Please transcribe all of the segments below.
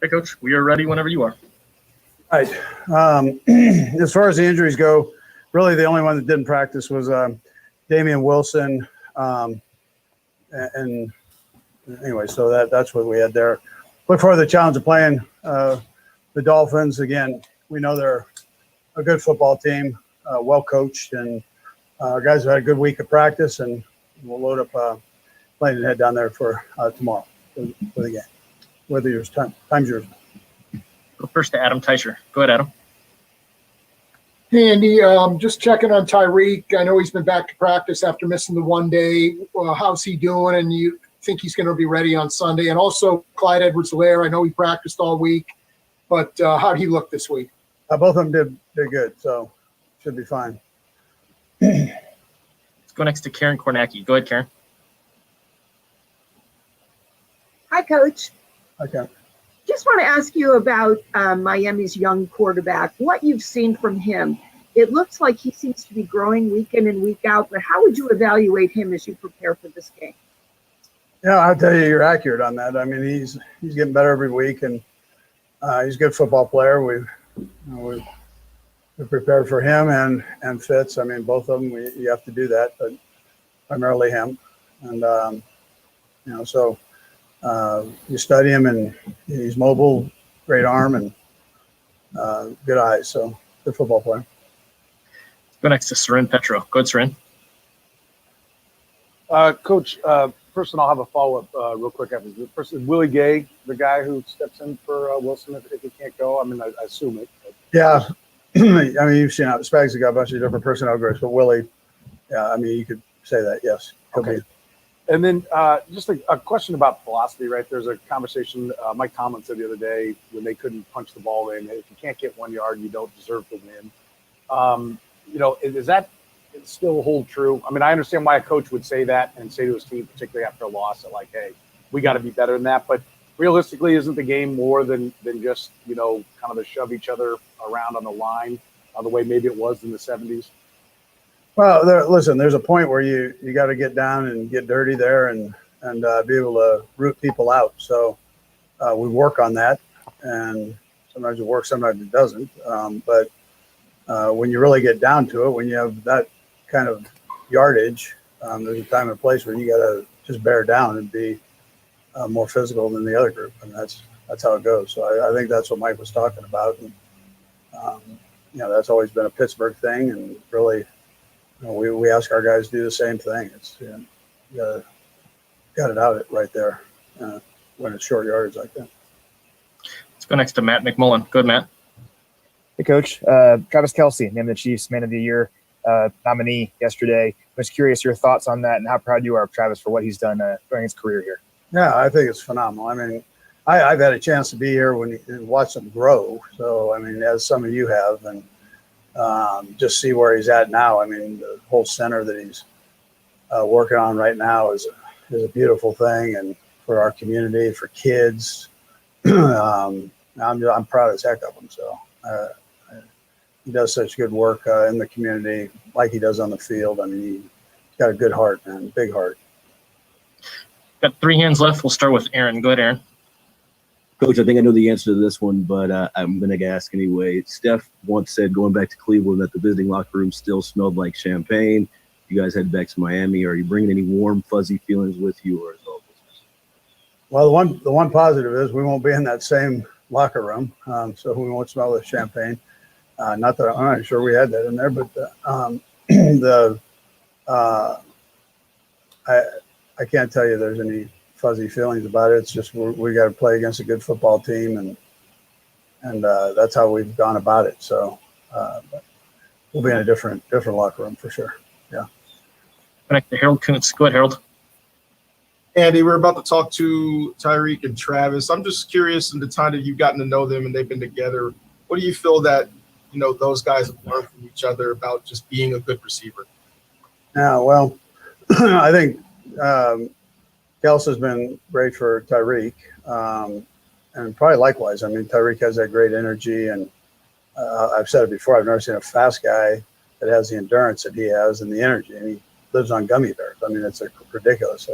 Okay, Coach, we are ready whenever you are. All right. As far as the injuries go, really the only one that didn't practice was Damian Wilson. And anyway, so that's what we had there. Look forward to the challenge of playing the Dolphins. Again, we know they're a good football team, well coached, and our guys have had a good week of practice, and we'll load up plane and head down there for tomorrow for the game. Whether yours time's yours. Go first to Adam Teicher. Go ahead, Adam. Hey, Andy, just checking on Tyreek. I know he's been back to practice after missing the one day. How's he doing? And you think he's going to be ready on Sunday? And also Clyde Edwards-Helaire. I know he practiced all week, but how'd he look this week? Both of them did good, so should be fine. Let's go next to Karen Kornacki. Go ahead, Karen. Hi, Coach. Okay. Just want to ask you about Miami's young quarterback, what you've seen from him. It looks like he seems to be growing week in and week out, but how would you evaluate him as you prepare for this game? Yeah, I'll tell you, you're accurate on that. I mean, he's getting better every week, and he's a good football player. We've prepared for him and Fitz. I mean, both of them, you have to do that, but primarily him. And, so you study him, and he's mobile, great arm, and good eyes. So good football player. Let's go next to Seren Petro. Go ahead, Seren. Coach, first one, I'll have a follow-up real quick after this. First is Willie Gay, the guy who steps in for Wilson if he can't go. I mean, I assume it. But. Yeah. I mean, you've seen Spags have got a bunch of different personnel groups, but Willie, yeah, I mean, you could say that, yes. Okay. And then just a question about philosophy, right? There's a conversation Mike Tomlin said the other day when they couldn't punch the ball in. If you can't get 1 yard, you don't deserve to win. Does that still hold true? I mean, I understand why a coach would say that and say to his team, particularly after a loss, that like, hey, we got to be better than that. But realistically, isn't the game more than just, kind of to shove each other around on the line the way maybe it was in the 70s? Well, listen, there's a point where you got to get down and get dirty there and be able to root people out. So we work on that, and sometimes it works, sometimes it doesn't. But when you really get down to it, when you have that kind of yardage, there's a time and place where you got to just bear down and be more physical than the other group, and that's how it goes. So I think that's what Mike was talking about, and that's always been a Pittsburgh thing, and really. We ask our guys to do the same thing. It's you got it out right there when it's short yardage like that. Let's go next to Matt McMullen. Go ahead, Matt. Hey, Coach. Travis Kelce named the Chiefs Man of the Year nominee yesterday. I was curious your thoughts on that and how proud you are of Travis for what he's done during his career here. Yeah, I think it's phenomenal. I mean, I've had a chance to be here and watch him grow. So, I mean, as some of you have, and just see where he's at now. I mean, the whole center that he's working on right now is a beautiful thing, and for our community, for kids, I'm proud as heck of him. So he does such good work in the community, like he does on the field. I mean, he's got a good heart, man, big heart. Got 3 hands left. We'll start with Aaron. Go ahead, Aaron. Coach, I think I know the answer to this one, but I'm going to ask anyway. Steph once said, going back to Cleveland, that the visiting locker room still smelled like champagne. You guys head back to Miami. Are you bringing any warm, fuzzy feelings with you, or is all business? Well, the one positive is we won't be in that same locker room, so we won't smell the champagne. Not that I'm not sure we had that in there, but I can't tell you there's any fuzzy feelings about it. It's just we got to play against a good football team, and that's how we've gone about it. So we'll be in a different locker room for sure. Yeah. Connect to Harold Kuntz. Go ahead, Harold. Andy, we're about to talk to Tyreek and Travis. I'm just curious, in the time that you've gotten to know them and they've been together, what do you feel that those guys have learned from each other about just being a good receiver? Yeah, well, I think Kels has been great for Tyreek, and probably likewise. I mean, Tyreek has that great energy, and I've said it before, I've never seen a fast guy that has the endurance that he has and the energy, and he lives on gummy bears. I mean, it's ridiculous.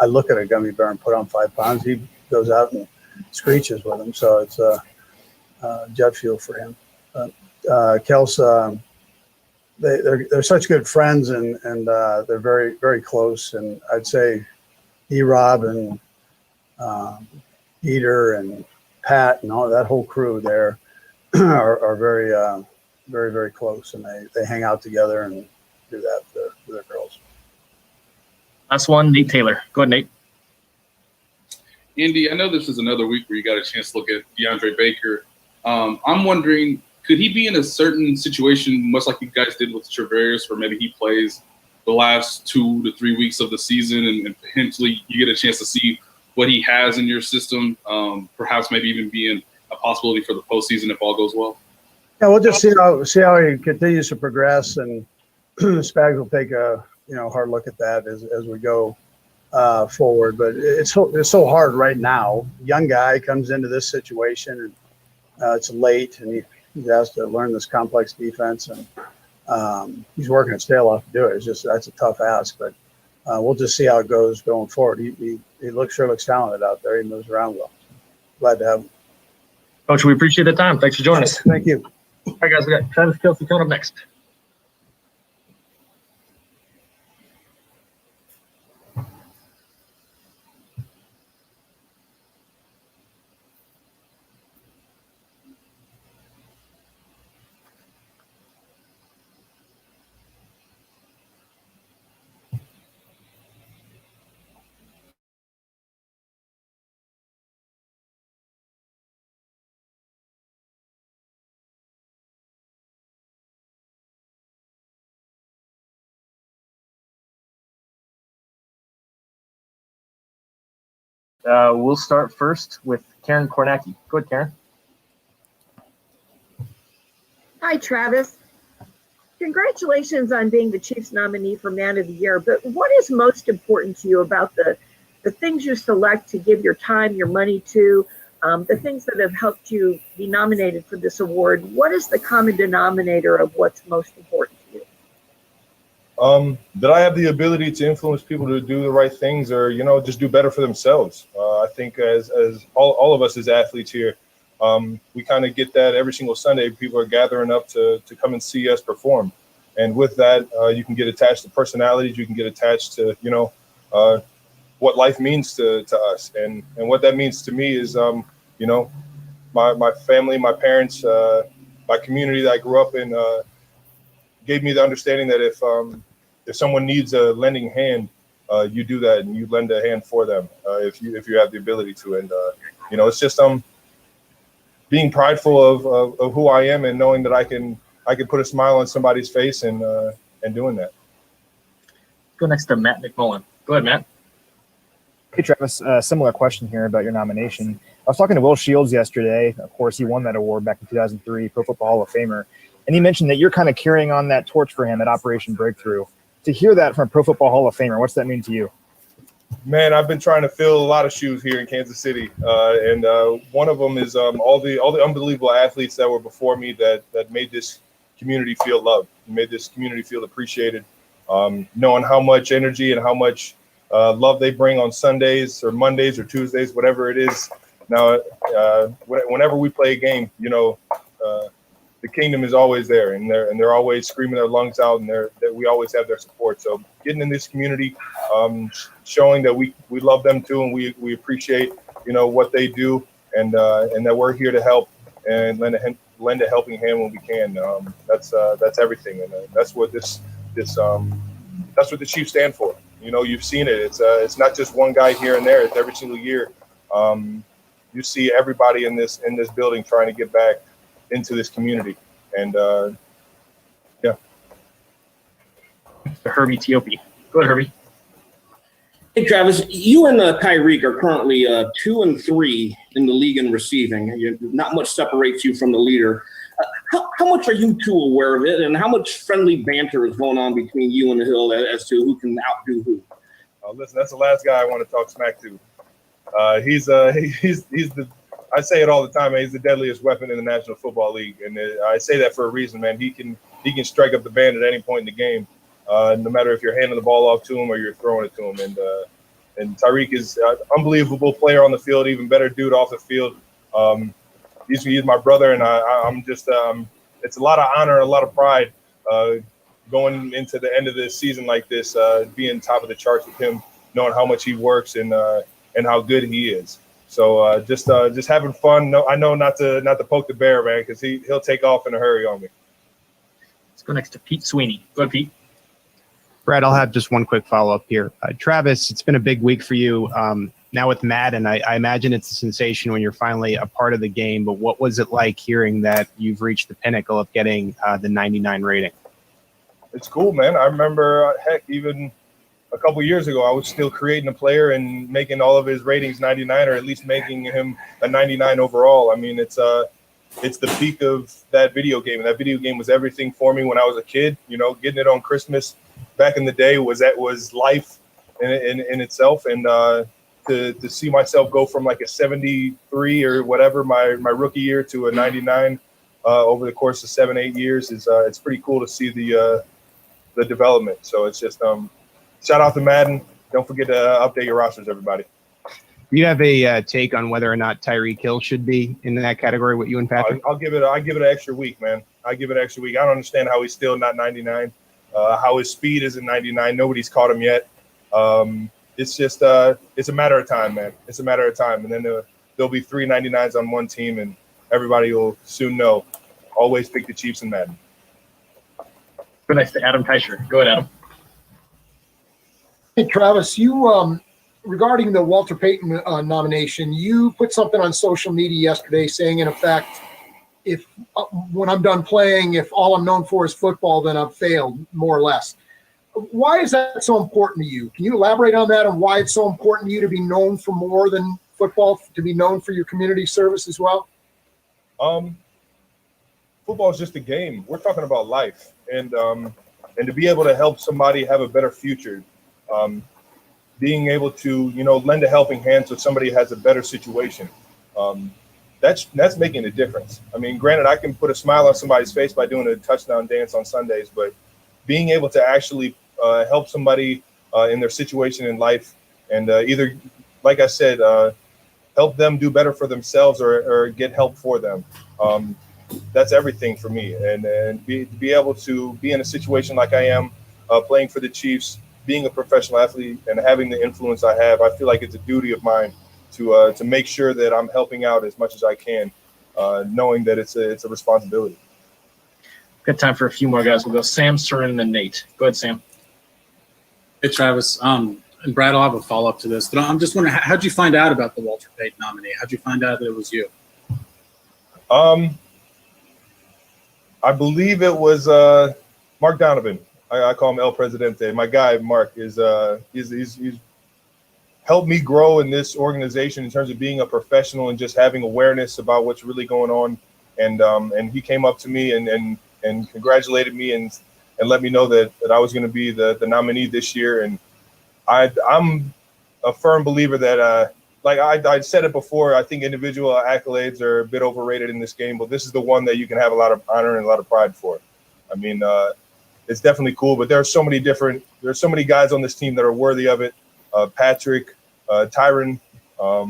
I look at a gummy bear and put on 5 pounds. He goes out and screeches with him. So it's jet fuel for him. Kels, they're such good friends, and they're very, very close. And I'd say E-Rob and Peter and Pat and all that whole crew there are very, very, very close, and they hang out together and do that with their girls. Last one, Nate Taylor. Go ahead, Nate. Andy, I know this is another week where you got a chance to look at DeAndre Baker. I'm wondering, could he be in a certain situation, much like you guys did with Travarius, where maybe he plays the last 2 to 3 weeks of the season and potentially you get a chance to see what he has in your system, perhaps maybe even being a possibility for the postseason if all goes well? Yeah, we'll just see how he continues to progress, and Spags will take a hard look at that as we go forward. But it's so hard right now. Young guy comes into this situation, and it's late, and he's asked to learn this complex defense, and he's working his tail off to do it. That's a tough ask, but we'll just see how it goes going forward. He sure looks talented out there. He moves around well. Glad to have him. Coach, we appreciate the time. Thanks for joining us. Thank you. All right, guys, we got Travis Kelce coming up next. We'll start first with Karen Kornacki. Go ahead, Karen. Hi, Travis. Congratulations on being the Chiefs nominee for Man of the Year, but what is most important to you about the things you select to give your time, your money to, the things that have helped you be nominated for this award? What is the common denominator of what's most important to you? That I have the ability to influence people to do the right things, or just do better for themselves. I think as all of us as athletes here, we kind of get that every single Sunday. People are gathering up to come and see us perform, and with that, you can get attached to personalities. You can get attached to what life means to us, and what that means to me is my family, my parents, my community that I grew up in gave me the understanding that if someone needs a lending hand, you do that and you lend a hand for them if you have the ability to. And it's just being prideful of who I am and knowing that I can put a smile on somebody's face and doing that. Go next to Matt McMullen. Go ahead, Matt. Hey, Travis, similar question here about your nomination. I was talking to Will Shields yesterday. Of course, he won that award back in 2003, Pro Football Hall of Famer. And he mentioned that you're kind of carrying on that torch for him at Operation Breakthrough. To hear that from a Pro Football Hall of Famer, what's that mean to you? Man, I've been trying to fill a lot of shoes here in Kansas City, and one of them is all the unbelievable athletes that were before me that made this community feel loved, made this community feel appreciated, knowing how much energy and how much love they bring on Sundays or Mondays or Tuesdays, whatever it is. Now, whenever we play a game, the kingdom is always there, and they're always screaming their lungs out, and we always have their support. So getting in this community, showing that we love them too, and we appreciate what they do, and that we're here to help and lend a helping hand when we can. That's everything, and that's what that's what the Chiefs stand for. You've seen it. It's not just one guy here and there. It's every single year. You see everybody in this building trying to get back into this community, and yeah. Herbie Teope. Go ahead, Herbie. Hey, Travis, you and Tyreek are currently 2 and 3 in the league in receiving. Not much separates you from the leader. How much are you two aware of it, and how much friendly banter is going on between you and the Hill as to who can outdo who? Listen, that's the last guy I want to talk smack to. He's the. I say it all the time, man. He's the deadliest weapon in the National Football League, and I say that for a reason, man. He can strike up the band at any point in the game, no matter if you're handing the ball off to him or you're throwing it to him. And And Tyreek is an unbelievable player on the field, even better dude off the field. He's my brother, and I'm just it's a lot of honor and a lot of pride going into the end of this season like this, being top of the charts with him, knowing how much he works and how good he is. So just having fun. No, I know not to poke the bear, man, because he'll take off in a hurry on me. Let's go next to Pete Sweeney. Go ahead, Pete. Brad, I'll have just one quick follow-up here. Travis, it's been a big week for you. Now with Madden, I imagine it's a sensation when you're finally a part of the game, but what was it like hearing that you've reached the pinnacle of getting the 99 rating? It's cool, man. I remember, heck, even a couple years ago, I was still creating a player and making all of his ratings 99, or at least making him a 99 overall. I mean, it's the peak of that video game. And that video game was everything for me when I was a kid. You know, getting it on Christmas back in the day was life in itself. And to see myself go from like a 73 or whatever my rookie year to a 99 over the course of 7-8 years is it's pretty cool to see the development. So it's just shout out to Madden. Don't forget to update your rosters, everybody. Do you have a take on whether or not Tyreek Hill should be in that category with you and Patrick? I'll give it an extra week, man. I give it an extra week. I don't understand how he's still not 99. How his speed isn't 99. Nobody's caught him yet. It's just it's a matter of time, man. It's a matter of time. And then there'll be 3 99s on one team, and everybody will soon know. Always pick the Chiefs and Madden. Go next to Adam Teicher. Go ahead, Adam. Hey, Travis, you regarding the Walter Payton nomination, you put something on social media yesterday saying, in effect, if when I'm done playing, if all I'm known for is football, then I've failed, more or less. Why is that so important to you? Can you elaborate on that and why it's so important to you to be known for more than football, to be known for your community service as well? Football is just a game. We're talking about life, and to be able to help somebody have a better future, being able to lend a helping hand so somebody has a better situation. That's making a difference. I mean, granted, I can put a smile on somebody's face by doing a touchdown dance on Sundays, but being able to actually help somebody in their situation in life and either, like I said, help them do better for themselves or get help for them. That's everything for me. And be able to be in a situation like I am, playing for the Chiefs, being a professional athlete and having the influence I have, I feel like it's a duty of mine to make sure that I'm helping out as much as I can, knowing that it's a responsibility. Got time for a few more guys. We'll go Sam, Surin, and then Nate. Go ahead, Sam. Hey, Travis. And Brad, I'll have a follow-up to this. But I'm just wondering, how'd you find out about the Walter Payton nominee? How'd you find out that it was you? I believe it was Mark Donovan. I call him El Presidente. My guy, Mark, he's helped me grow in this organization in terms of being a professional and just having awareness about what's really going on. And he came up to me and congratulated me and let me know that I was going to be the nominee this year. And I'm a firm believer that, like I said it before, I think individual accolades are a bit overrated in this game, but this is the one that you can have a lot of honor and a lot of pride for. I mean, it's definitely cool, but there's so many guys on this team that are worthy of it. Patrick, Tyron, I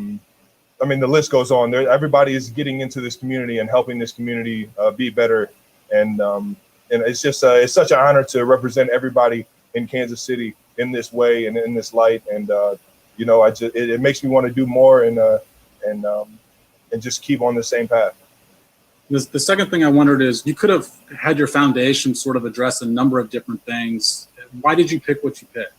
mean, the list goes on. Everybody is getting into this community and helping this community be better. And it's just it's such an honor to represent everybody in Kansas City in this way and in this light. And it makes me want to do more and just keep on the same path. The second thing I wondered is, you could have had your foundation sort of address a number of different things. Why did you pick what you picked?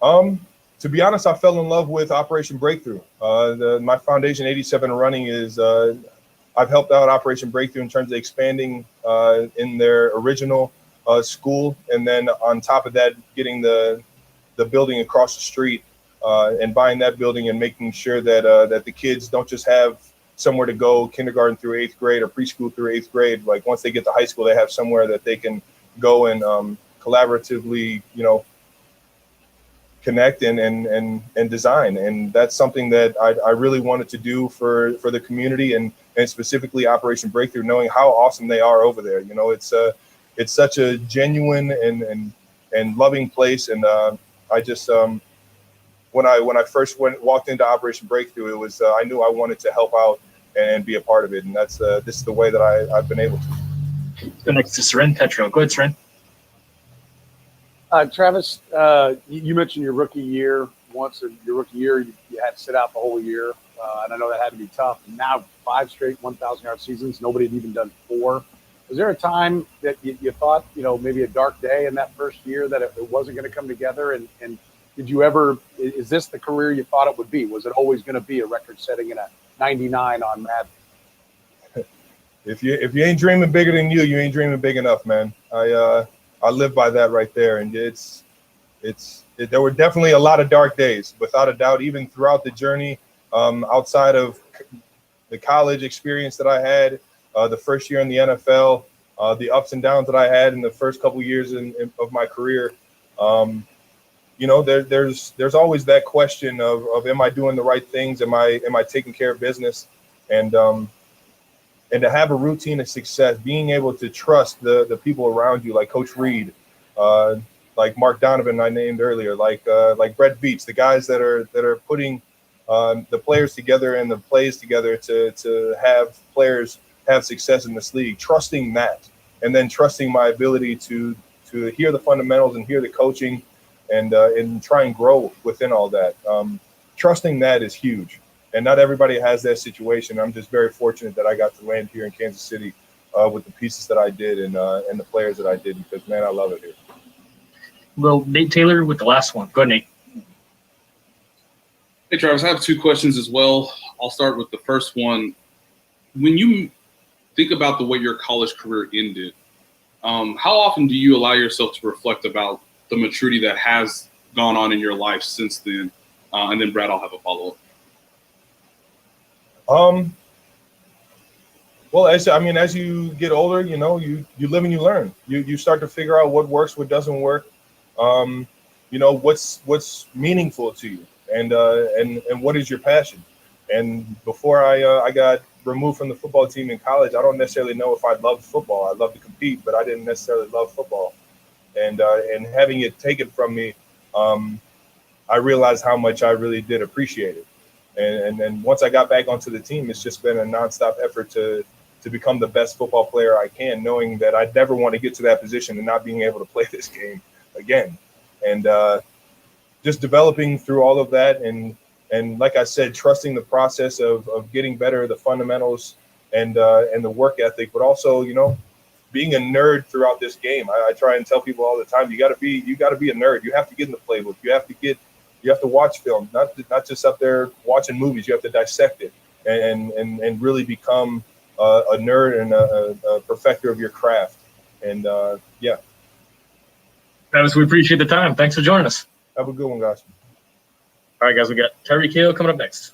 To be honest, I fell in love with Operation Breakthrough. My foundation, 87 Running, is I've helped out Operation Breakthrough in terms of expanding in their original school, and then on top of that, getting the building across the street and buying that building and making sure that the kids don't just have somewhere to go kindergarten through 8th grade or preschool through 8th grade. Like once they get to high school, they have somewhere that they can go and collaboratively, connect and design. And that's something that I really wanted to do for the community and specifically Operation Breakthrough, knowing how awesome they are over there. It's such a genuine and loving place. And I just when I first walked into Operation Breakthrough, it was I knew I wanted to help out and be a part of it, and that's this is the way that I've been able to. Let's go next to Seren Petro. Go ahead, Seren. Travis, you mentioned your rookie year. Once in your rookie year, you had to sit out the whole year, and I know that had to be tough. Now 5 straight 1,000-yard seasons. Nobody had even done 4. Was there a time that you thought, maybe a dark day in that first year that it wasn't going to come together? And did you ever? Is this the career you thought it would be? Was it always going to be a record-setting in a 99 on Madden? If you ain't dreaming bigger than you ain't dreaming big enough, man. I live by that right there, and there were definitely a lot of dark days, without a doubt. Even throughout the journey, outside of the college experience that I had, the first year in the NFL, the ups and downs that I had in the first couple years of my career, there's always that question of am I doing the right things? Am I taking care of business? And to have a routine of success, being able to trust the people around you, like Coach Reid, like Mark Donovan I named earlier, like Brett Beach, the guys that are putting the players together and the plays together to have players have success in this league, trusting that, and then trusting my ability to hear the fundamentals and hear the coaching and try and grow within all that. Trusting that is huge. And not everybody has that situation. I'm just very fortunate that I got to land here in Kansas City with the pieces that I did and the players that I did, because, man, I love it here. Well, Nate Taylor with the last one. Go ahead, Nate. Hey, Travis, I have 2 questions as well. I'll start with the first one. When you think about the way your college career ended, how often do you allow yourself to reflect about the maturity that has gone on in your life since then? And then, Brad, I'll have a follow-up. Well, as you get older, you live and you learn. You start to figure out what works, what doesn't work. What's meaningful to you, and what is your passion. And before I got removed from the football team in college, I don't necessarily know if I loved football. I loved to compete, but I didn't necessarily love football. And having it taken from me, I realized how much I really did appreciate it. And then once I got back onto the team, it's just been a nonstop effort to become the best football player I can, knowing that I never want to get to that position and not being able to play this game again. And just developing through all of that, and like I said, trusting the process of getting better, the fundamentals and the work ethic, but also, being a nerd throughout this game. I try and tell people all the time, you got to be a nerd. You have to get in the playbook. You have to watch film, not just up there watching movies. You have to dissect it and really become a nerd and a perfecter of your craft. And yeah. Travis, we appreciate the time. Thanks for joining us. Have a good one, guys. All right, guys, we got Tyreek Hill coming up next.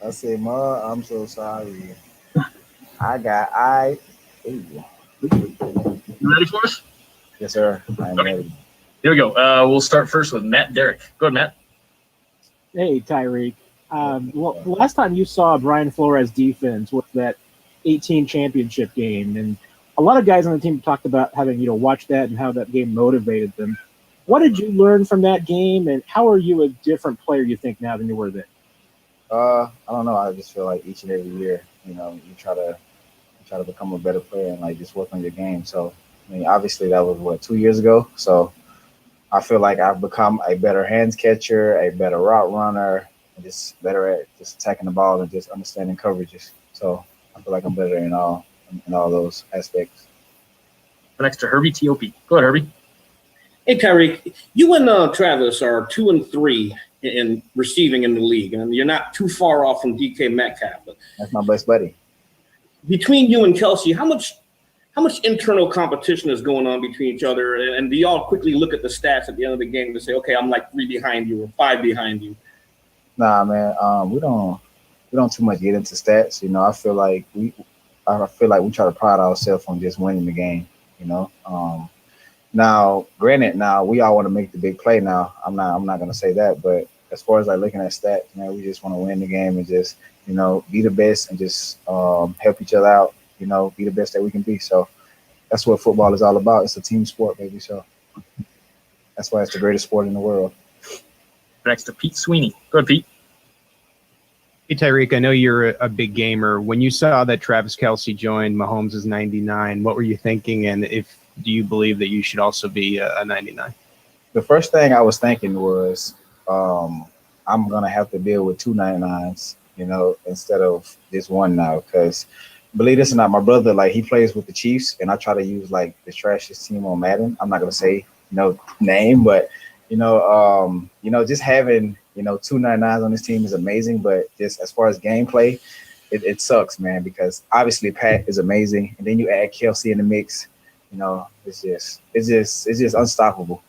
I say, Ma, I'm so sorry. You ready for us? Yes, sir. I'm ready. Here we go. We'll start first with Matt Derrick. Go ahead, Matt. Hey, Tyreek. Well, last time you saw Brian Flores' defense was that 18 championship game, and a lot of guys on the team talked about having watched that and how that game motivated them. What did you learn from that game, and how are you a different player, you think, now than you were then? I don't know. I just feel like each and every year, you try to become a better player and like just work on your game. So, I mean, obviously that was what 2 years ago. So I feel like I've become a better hands catcher, a better route runner, and just better at just attacking the ball and just understanding coverages. So I feel like I'm better in all those aspects. Next to Herbie T.O.P. Go ahead, Herbie. Hey, Tyreek, you and Travis are 2 and 3 in receiving in the league, and you're not too far off from DK Metcalf. That's my best buddy. Between you and Kelsey, how much internal competition is going on between each other? And do y'all quickly look at the stats at the end of the game to say, okay, I'm like 3 behind you or 5 behind you? Nah, man. We don't too much get into stats. I feel like we try to pride ourselves on just winning the game. Now, granted, we all want to make the big play. Now, I'm not gonna say that, but as far as like looking at stats, man, we just want to win the game and just be the best and just help each other out. Be the best that we can be. So that's what football is all about. It's a team sport, baby. So that's why it's the greatest sport in the world. Next to Pete Sweeney. Go ahead, Pete. Hey, Tyreek, I know you're a big gamer. When you saw that Travis Kelce joined Mahomes' 99, what were you thinking? And do you believe that you should also be a 99? The first thing I was thinking was I'm going to have to deal with 2 99s, instead of just one now. Because believe this or not, my brother, like, he plays with the Chiefs, and I try to use, like, the trashiest team on Madden. I'm not going to say name, but, just having, 2 99s on this team is amazing. But just as far as gameplay, it sucks, man, because obviously Pat is amazing. And then you add Kelsey in the mix. It's just unstoppable,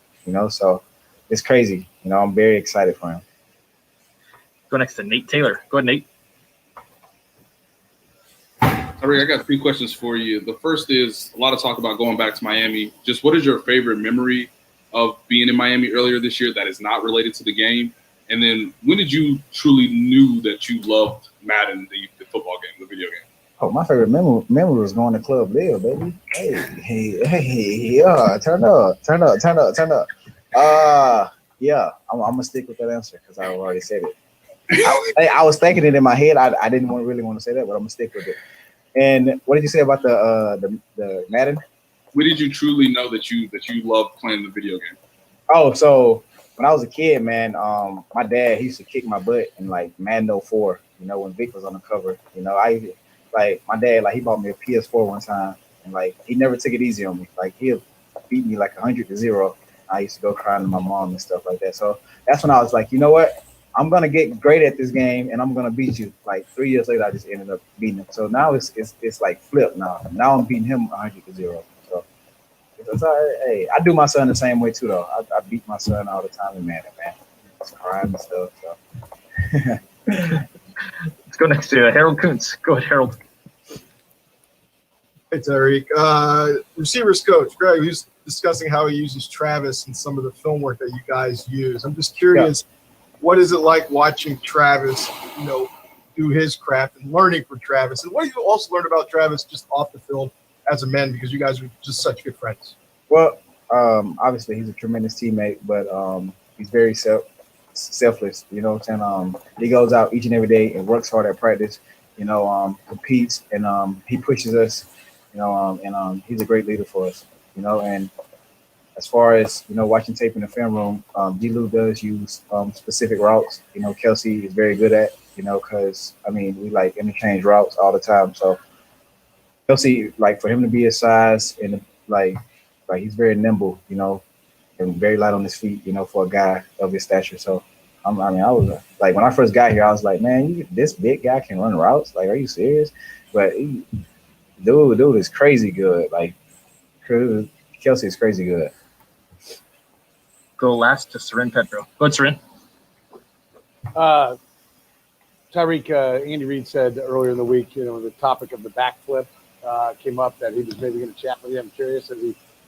so it's crazy. I'm very excited for him. Go next to Nate Taylor. Go ahead, Nate. All right, I got 3 questions for you. The first is a lot of talk about going back to Miami. Just what is your favorite memory of being in Miami earlier this year that is not related to the game? And then when did you truly knew that you loved Madden, the football game, the video game? Oh, my favorite memory was going to Club Live, baby. Hey, yeah, turn up. Yeah, I'm gonna stick with that answer because I already said it. I was thinking it in my head. I didn't really want to say that, but I'm gonna stick with it. And what did you say about the Madden? When did you truly know that you loved playing the video game? Oh, so when I was a kid, man, my dad, he used to kick my butt in like Madden 04. When Vic was on the cover. Like my dad, like he bought me a PS4 one time, and like he never took it easy on me. Like he'll beat me like 100-0. I used to go crying to my mom and stuff like that. So that's when I was like, you know what? I'm gonna get great at this game, and I'm gonna beat you. Like 3 years later, I just ended up beating him. So now it's like flip now. Now I'm beating him 100-0. So it's all right. Hey, I do my son the same way too, though. I beat my son all the time in Madden, man. It's crying and stuff. So. Let's go next to Harold Kuntz. Go ahead, Harold. Hey, Tyreek. Receivers coach, Greg, he was discussing how he uses Travis and some of the film work that you guys use. I'm just curious, what is it like watching Travis, do his craft and learning from Travis? And what do you also learn about Travis just off the field as a man, because you guys are just such good friends? Well, obviously he's a tremendous teammate, but he's very selfless. You know what I'm saying? He goes out each and every day and works hard at practice. Competes, and he pushes us. And he's a great leader for us. And as far as watching tape in the film room, D-Lou does use specific routes. Kelsey is very good at. Because we like interchange routes all the time. So Kelsey, like for him to be his size and like he's very nimble, and very light on his feet, for a guy of his stature. So I was like, when I first got here, I was like, man, this big guy can run routes. Like, are you serious? But dude is crazy good. Like, Kelsey is crazy good. Go last to Seren Petro. Go ahead, Seren. Tyreek, Andy Reid said earlier in the week, the topic of the backflip came up, that he was maybe going to chat with you. I'm curious,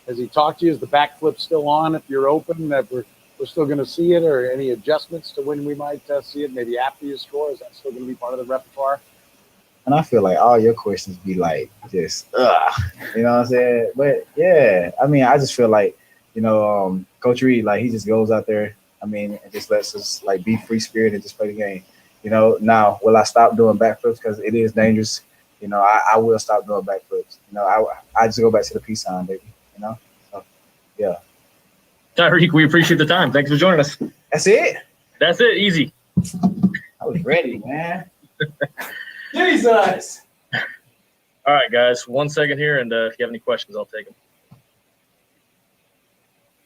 has he talked to you? Is the backflip still on if you're open, that we're still going to see it, or any adjustments to when we might see it, maybe after you score? Is that still going to be part of the repertoire? And I feel like all your questions be like, just, you know what I'm saying? But yeah, I just feel like, Coach Reid, like he just goes out there, and just lets us like be free spirit and just play the game. You know, now will I stop doing backflips because it is dangerous? You know, I will stop doing backflips. You know, I just go back to the peace sign, baby. You know, so yeah. Tyreek, we appreciate the time. Thanks for joining us. That's it. That's it. Easy. I was ready, man. Jesus. All right, guys. 1 second here, and if you have any questions, I'll take them.